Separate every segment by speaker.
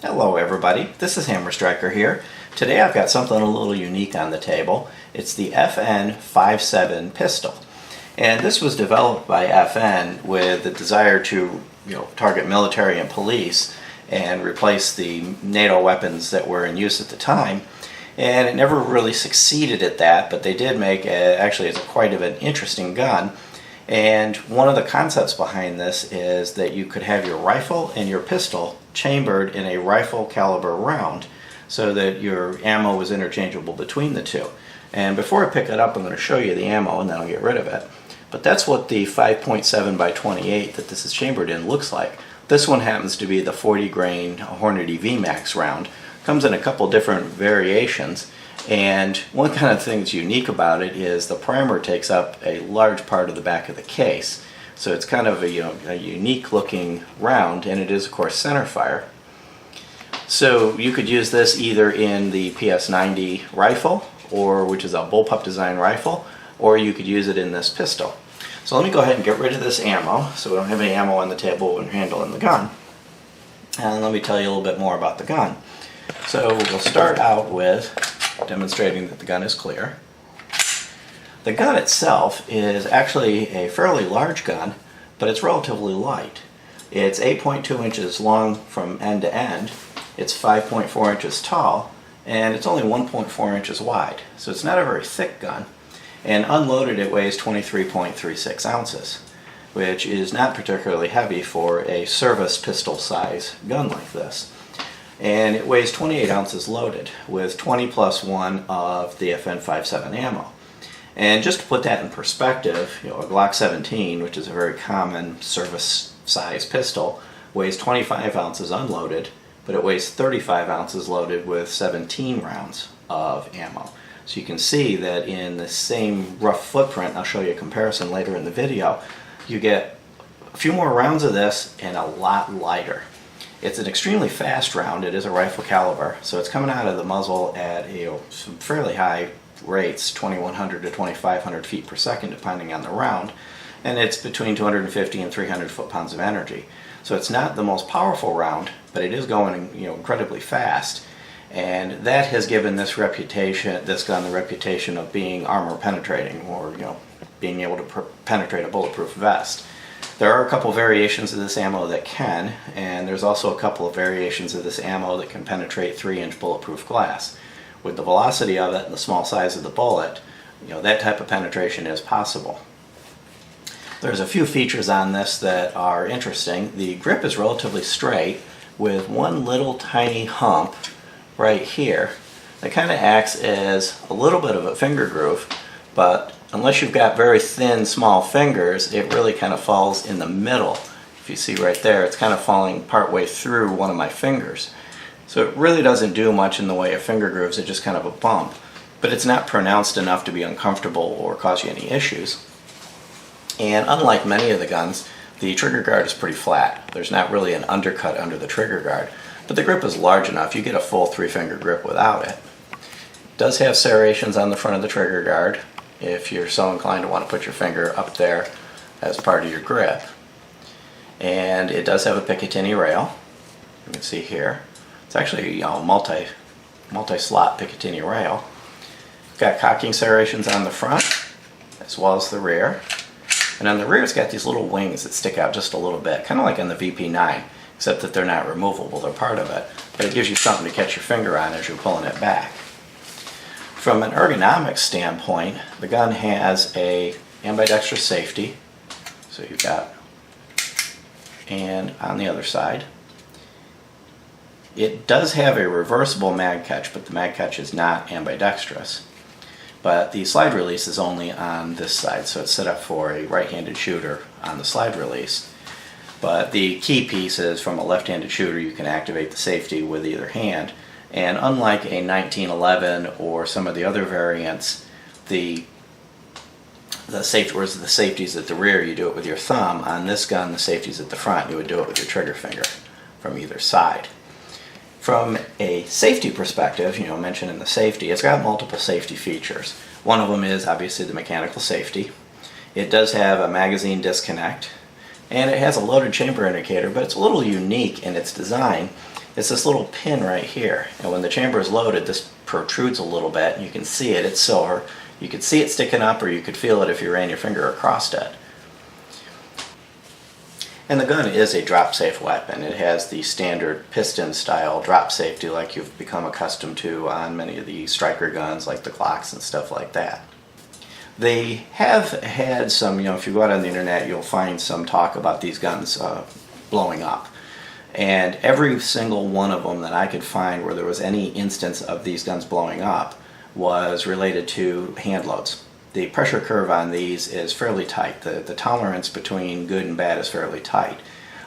Speaker 1: Hello everybody, this is Hammer Striker here. Today I've got something a little unique on the table. It's the FN Five-seveN pistol. And this was developed by FN with the desire to target military and police and replace the NATO weapons that were in use at the time. And it never really succeeded at that, but they did make actually it's quite of an interesting gun. And one of the concepts behind this is that you could have your rifle and your pistol chambered in a rifle caliber round so that your ammo was interchangeable between the two. And before I pick it up, I'm going to show you the ammo and then I'll get rid of it. But that's what the 5.7 by 28 that this is chambered in looks like. This one happens to be the 40 grain Hornady VMAX round. Comes in a couple different variations. And one kind of thing that's unique about it is the primer takes up a large part of the back of the case. So it's kind of a unique looking round, and it is of course center fire. So you could use this either in the PS90 rifle, or which is a bullpup design rifle, or you could use it in this pistol. So let me go ahead and get rid of this ammo, so we don't have any ammo on the table when handling the gun. And let me tell you a little bit more about the gun. So we'll start out with demonstrating that the gun is clear. The gun itself is actually a fairly large gun, but it's relatively light. It's 8.2 inches long from end to end, it's 5.4 inches tall, and it's only 1.4 inches wide. So it's not a very thick gun. And unloaded it weighs 23.36 ounces, which is not particularly heavy for a service pistol size gun like this. And it weighs 28 ounces loaded with 20 plus 1 of the FN Five-seveN ammo. And just to put that in perspective, a Glock 17, which is a very common service size pistol, weighs 25 ounces unloaded, but it weighs 35 ounces loaded with 17 rounds of ammo. So you can see that in the same rough footprint, I'll show you a comparison later in the video, you get a few more rounds of this and a lot lighter. It's an extremely fast round. It is a rifle caliber, so it's coming out of the muzzle at some fairly high rates, 2100 to 2500 feet per second depending on the round, and it's between 250 and 300 foot-pounds of energy. So it's not the most powerful round, but it is going incredibly fast, and that has given this gun the reputation of being armor penetrating, or being able to penetrate a bulletproof vest. There are a couple variations of this ammo that can, and there's also a couple of variations of this ammo that can penetrate 3-inch bulletproof glass. With the velocity of it and the small size of the bullet, that type of penetration is possible. There's a few features on this that are interesting. The grip is relatively straight with one little tiny hump right here that kind of acts as a little bit of a finger groove, but unless you've got very thin, small fingers, it really kind of falls in the middle. If you see right there, it's kind of falling partway through one of my fingers. So it really doesn't do much in the way of finger grooves, it's just kind of a bump. But it's not pronounced enough to be uncomfortable or cause you any issues. And unlike many of the guns, the trigger guard is pretty flat. There's not really an undercut under the trigger guard. But the grip is large enough, you get a full 3-finger grip without it. It does have serrations on the front of the trigger guard, if you're so inclined to want to put your finger up there as part of your grip. And it does have a Picatinny rail. You can see here. It's actually a multi-slot Picatinny rail. It's got cocking serrations on the front as well as the rear. And on the rear it's got these little wings that stick out just a little bit, kind of like on the VP9, except that they're not removable, they're part of it. But it gives you something to catch your finger on as you're pulling it back. From an ergonomics standpoint, the gun has a ambidextrous safety, so you've got, and on the other side, it does have a reversible mag catch, but the mag catch is not ambidextrous. But the slide release is only on this side, so it's set up for a right-handed shooter on the slide release. But the key piece is from a left-handed shooter, you can activate the safety with either hand. And unlike a 1911 or some of the other variants, the safety's at the rear, you do it with your thumb. On this gun, the safety's at the front, you would do it with your trigger finger from either side. From a safety perspective, mentioning the safety, it's got multiple safety features. One of them is obviously the mechanical safety. It does have a magazine disconnect, and it has a loaded chamber indicator, but it's a little unique in its design It's this little pin right here, and when the chamber is loaded, this protrudes a little bit, and you can see it. It's silver. You could see it sticking up, or you could feel it if you ran your finger across it. And the gun is a drop-safe weapon. It has the standard piston-style drop safety like you've become accustomed to on many of the striker guns like the Glocks and stuff like that. They have had some, if you go out on the internet, you'll find some talk about these guns blowing up. And every single one of them that I could find where there was any instance of these guns blowing up was related to hand loads. The pressure curve on these is fairly tight. The tolerance between good and bad is fairly tight.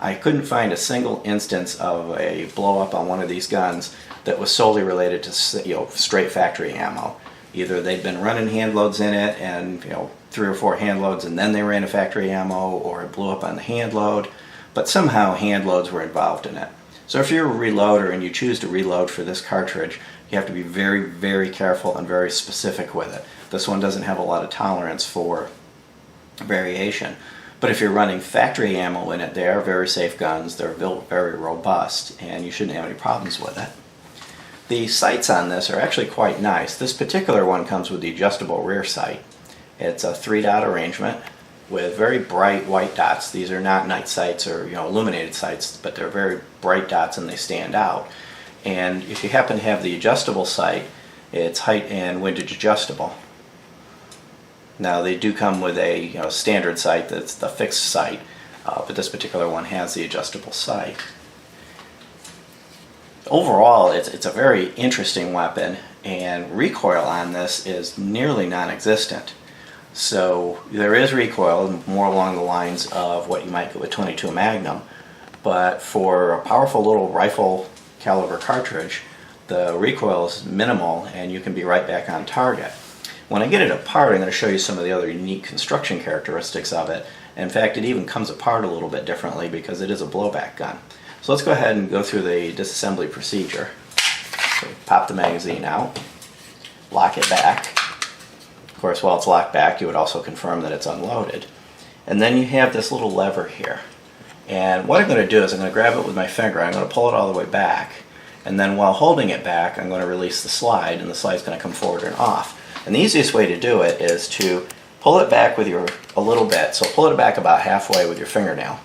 Speaker 1: I couldn't find a single instance of a blow up on one of these guns that was solely related to straight factory ammo. Either they'd been running hand loads in it and 3 or 4 hand loads and then they ran a factory ammo, or it blew up on the hand load, but somehow hand loads were involved in it. So if you're a reloader and you choose to reload for this cartridge, you have to be very, very careful and very specific with it. This one doesn't have a lot of tolerance for variation. But if you're running factory ammo in it, they are very safe guns. They're built very robust, and you shouldn't have any problems with it. The sights on this are actually quite nice. This particular one comes with the adjustable rear sight. It's a 3-dot arrangement with very bright white dots. These are not night sights or illuminated sights, but they're very bright dots and they stand out. And if you happen to have the adjustable sight, it's height and windage adjustable. Now they do come with a standard sight that's the fixed sight, but this particular one has the adjustable sight. Overall, it's a very interesting weapon, and recoil on this is nearly non-existent. So there is recoil, more along the lines of what you might get with .22 Magnum, but for a powerful little rifle caliber cartridge, the recoil is minimal and you can be right back on target. When I get it apart, I'm going to show you some of the other unique construction characteristics of it. In fact, it even comes apart a little bit differently because it is a blowback gun. So let's go ahead and go through the disassembly procedure. So pop the magazine out, lock it back. Of course, while it's locked back, you would also confirm that it's unloaded. And then you have this little lever here. And what I'm going to do is I'm going to grab it with my finger, I'm going to pull it all the way back, and then while holding it back, I'm going to release the slide, and the slide's going to come forward and off. And the easiest way to do it is to pull it back with a little bit. So pull it back about halfway with your fingernail.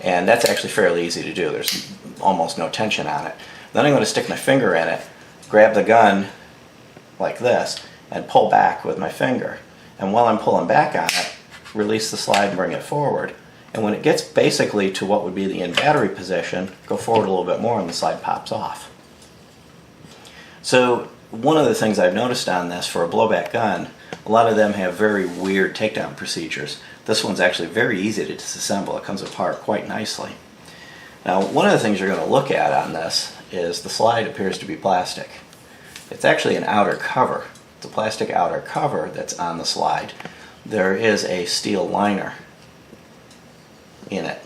Speaker 1: And that's actually fairly easy to do. There's almost no tension on it. Then I'm going to stick my finger in it, grab the gun like this, and pull back with my finger. And while I'm pulling back on it, release the slide and bring it forward. And when it gets basically to what would be the in battery position, go forward a little bit more and the slide pops off. So one of the things I've noticed on this for a blowback gun, a lot of them have very weird takedown procedures. This one's actually very easy to disassemble. It comes apart quite nicely. Now, one of the things you're going to look at on this is the slide appears to be plastic. It's actually an outer cover. It's a plastic outer cover that's on the slide. There is a steel liner in it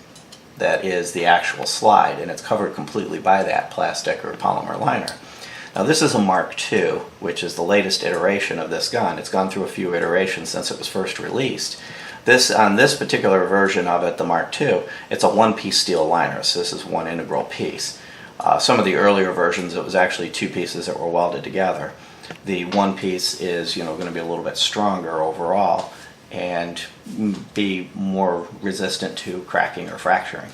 Speaker 1: that is the actual slide, and it's covered completely by that plastic or polymer liner. Now this is a Mark II, which is the latest iteration of this gun. It's gone through a few iterations since it was first released. On this particular version of it, the Mark II, it's a one-piece steel liner, so this is one integral piece. Some of the earlier versions, it was actually 2 pieces that were welded together. The one piece is going to be a little bit stronger overall and be more resistant to cracking or fracturing.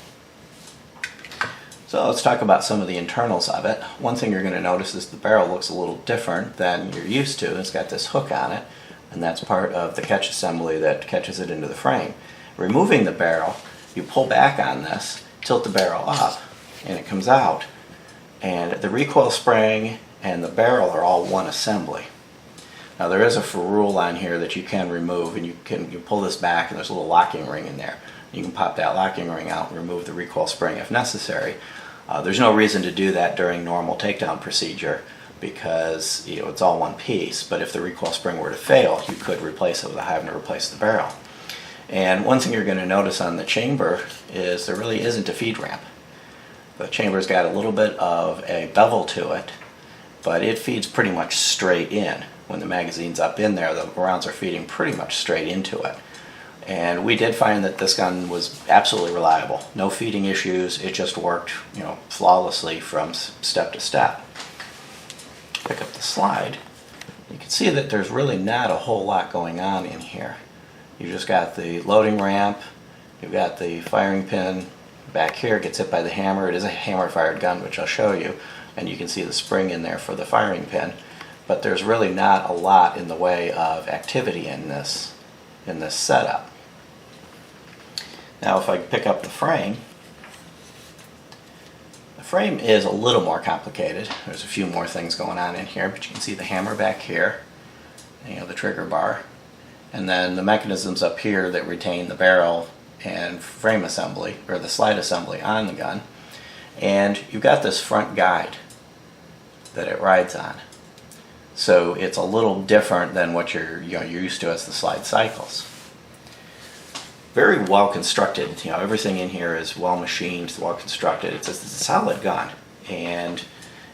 Speaker 1: So let's talk about some of the internals of it. One thing you're going to notice is the barrel looks a little different than you're used to. It's got this hook on it, and that's part of the catch assembly that catches it into the frame. Removing the barrel, you pull back on this, tilt the barrel up, and it comes out. And the recoil spring and the barrel are all one assembly. Now there is a ferrule on here that you can remove, and you pull this back and there's a little locking ring in there. You can pop that locking ring out and remove the recoil spring if necessary. There's no reason to do that during normal takedown procedure because it's all one piece, but if the recoil spring were to fail, you could replace it without having to replace the barrel. And one thing you're going to notice on the chamber is there really isn't a feed ramp. The chamber's got a little bit of a bevel to it, but it feeds pretty much straight in. When the magazine's up in there, the rounds are feeding pretty much straight into it. And we did find that this gun was absolutely reliable. No feeding issues. It just worked, flawlessly from step to step. Pick up the slide. You can see that there's really not a whole lot going on in here. You just got the loading ramp. You've got the firing pin back here. It gets hit by the hammer. It is a hammer-fired gun, which I'll show you. And you can see the spring in there for the firing pin. But there's really not a lot in the way of activity in this setup. Now if I pick up the frame is a little more complicated. There's a few more things going on in here, but you can see the hammer back here, the trigger bar, and then the mechanisms up here that retain the barrel and frame assembly, or the slide assembly on the gun. And you've got this front guide that it rides on. So it's a little different than what you're used to as the slide cycles. Very well constructed. Everything in here is well machined, well constructed. It's a solid gun, and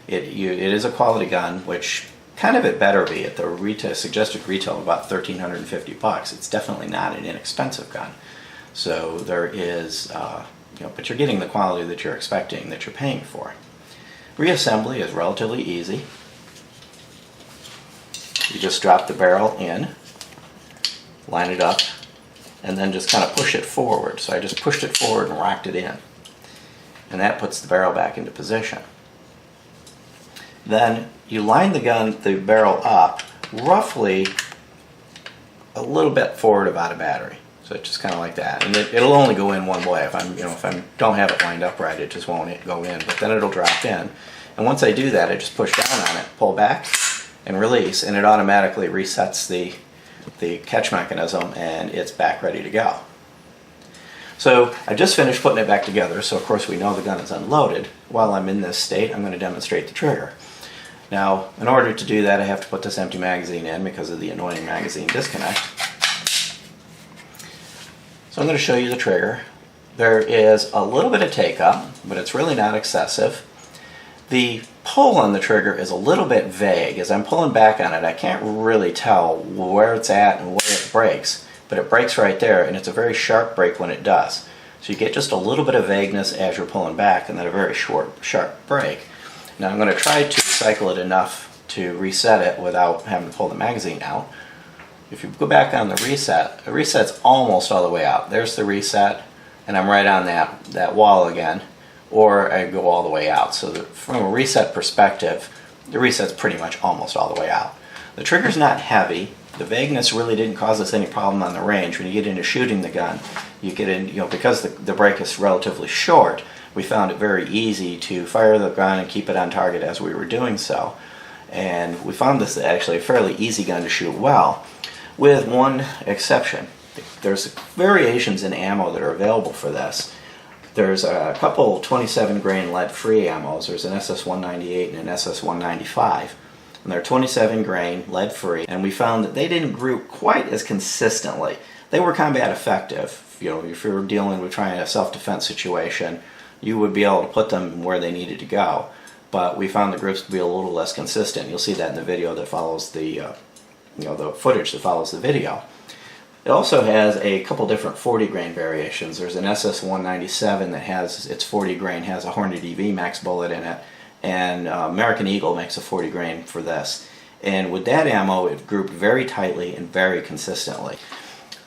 Speaker 1: it is a quality gun, which kind of it better be at the suggested retail of about $1,350. It's definitely not an inexpensive gun. So there is, but you're getting the quality that you're expecting, that you're paying for. Reassembly is relatively easy. You just drop the barrel in, line it up, and then just kind of push it forward. So I just pushed it forward and rocked it in. And that puts the barrel back into position. Then you line the barrel up roughly a little bit forward about a battery. So it's just kind of like that. And it'll only go in one way. If I don't have it lined up right, it just won't go in. But then it'll drop in. And once I do that, I just push down on it, pull back, and release, and it automatically resets the catch mechanism, and it's back ready to go. So I just finished putting it back together, so of course we know the gun is unloaded. While I'm in this state, I'm going to demonstrate the trigger. Now, in order to do that, I have to put this empty magazine in because of the annoying magazine disconnect. So I'm going to show you the trigger. There is a little bit of take-up, but it's really not excessive. The pull on the trigger is a little bit vague. As I'm pulling back on it, I can't really tell where it's at and where it breaks, but it breaks right there, and it's a very sharp break when it does. So you get just a little bit of vagueness as you're pulling back, and then a very short, sharp break. Now I'm going to try to cycle it enough to reset it without having to pull the magazine out. If you go back on the reset's almost all the way out. There's the reset, and I'm right on that wall again. Or I go all the way out. So from a reset perspective, the reset's pretty much almost all the way out. The trigger's not heavy. The vagueness really didn't cause us any problem on the range. When you get into shooting the gun, you get in, because the break is relatively short, we found it very easy to fire the gun and keep it on target as we were doing so. And we found this actually a fairly easy gun to shoot well, with one exception. There's variations in ammo that are available for this. There's a couple 27 grain lead-free ammos. There's an SS-198 and an SS-195. And they're 27 grain, lead-free, and we found that they didn't group quite as consistently. They were combat effective. If you were dealing with trying a self-defense situation, you would be able to put them where they needed to go. But we found the groups to be a little less consistent. You'll see that in the video that follows the footage that follows the video. It also has a couple different 40 grain variations. There's an SS-197 that has its 40 grain, has a Hornady VMAX bullet in it, and American Eagle makes a 40 grain for this. And with that ammo, it grouped very tightly and very consistently.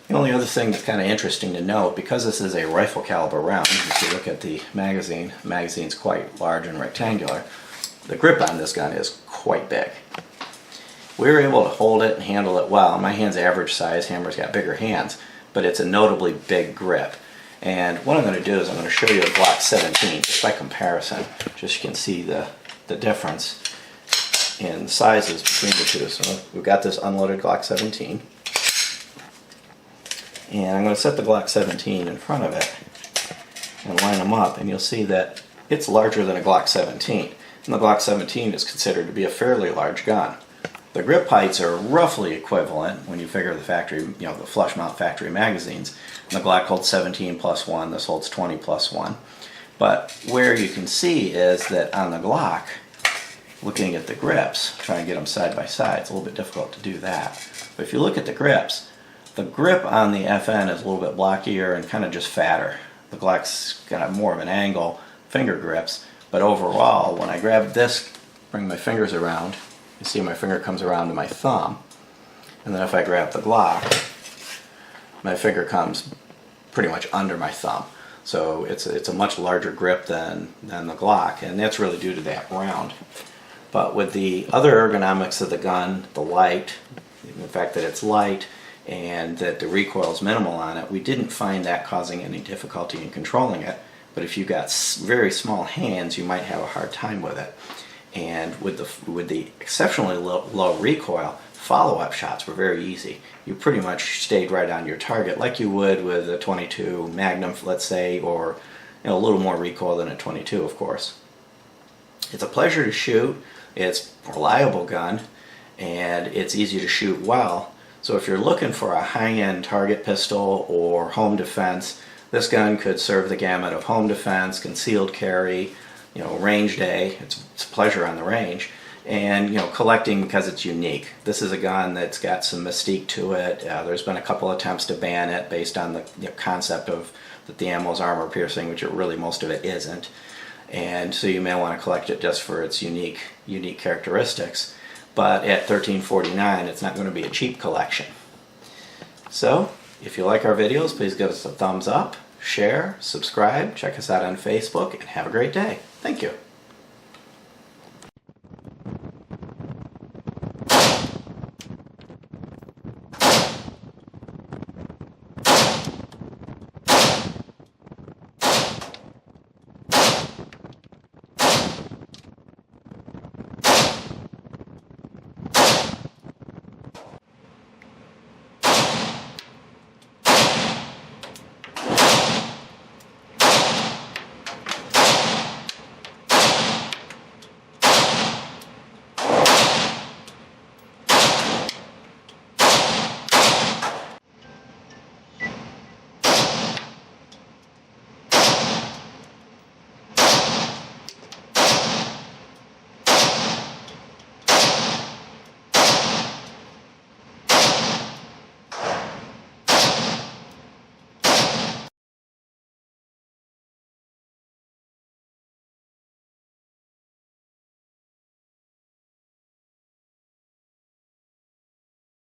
Speaker 1: The only other thing that's kind of interesting to note, because this is a rifle caliber round, if you look at the magazine's quite large and rectangular, the grip on this gun is quite big. We were able to hold it and handle it well. My hand's average size, Hammer's got bigger hands, but it's a notably big grip. And what I'm going to do is I'm going to show you a Glock 17, just by comparison, just so you can see the difference in sizes between the two. So we've got this unloaded Glock 17, and I'm going to set the Glock 17 in front of it and line them up, and you'll see that it's larger than a Glock 17. And the Glock 17 is considered to be a fairly large gun. The grip heights are roughly equivalent when you figure the factory, the flush mount factory magazines. And the Glock holds 17 plus 1, this holds 20 plus 1. But where you can see is that on the Glock, looking at the grips, trying to get them side by side, it's a little bit difficult to do that. But if you look at the grips, The grip on the FN is a little bit blockier and kind of just fatter. The Glock's got more of an angle, finger grips, but overall, when I grab this, bring my fingers around, you see my finger comes around to my thumb, and then if I grab the Glock, my finger comes pretty much under my thumb. So it's a much larger grip than the Glock, and that's really due to that round. But with the other ergonomics of the gun, the light, the fact that it's light, and that the recoil is minimal on it, we didn't find that causing any difficulty in controlling it. But if you've got very small hands, you might have a hard time with it. And with the exceptionally low recoil, follow-up shots were very easy. You pretty much stayed right on your target, like you would with a 22 Magnum, let's say, or a little more recoil than a 22, of course. It's a pleasure to shoot. It's a reliable gun, and it's easy to shoot well. So if you're looking for a high-end target pistol or home defense, this gun could serve the gamut of home defense, concealed carry, range day. It's a pleasure on the range, and collecting because it's unique. This is a gun that's got some mystique to it. There's been a couple attempts to ban it based on the concept of that the ammo is armor piercing, which most of it isn't. And so you may want to collect it just for its unique characteristics. But at $13.49, it's not going to be a cheap collection. So, if you like our videos, please give us a thumbs up, share, subscribe, check us out on Facebook, and have a great day. Thank you.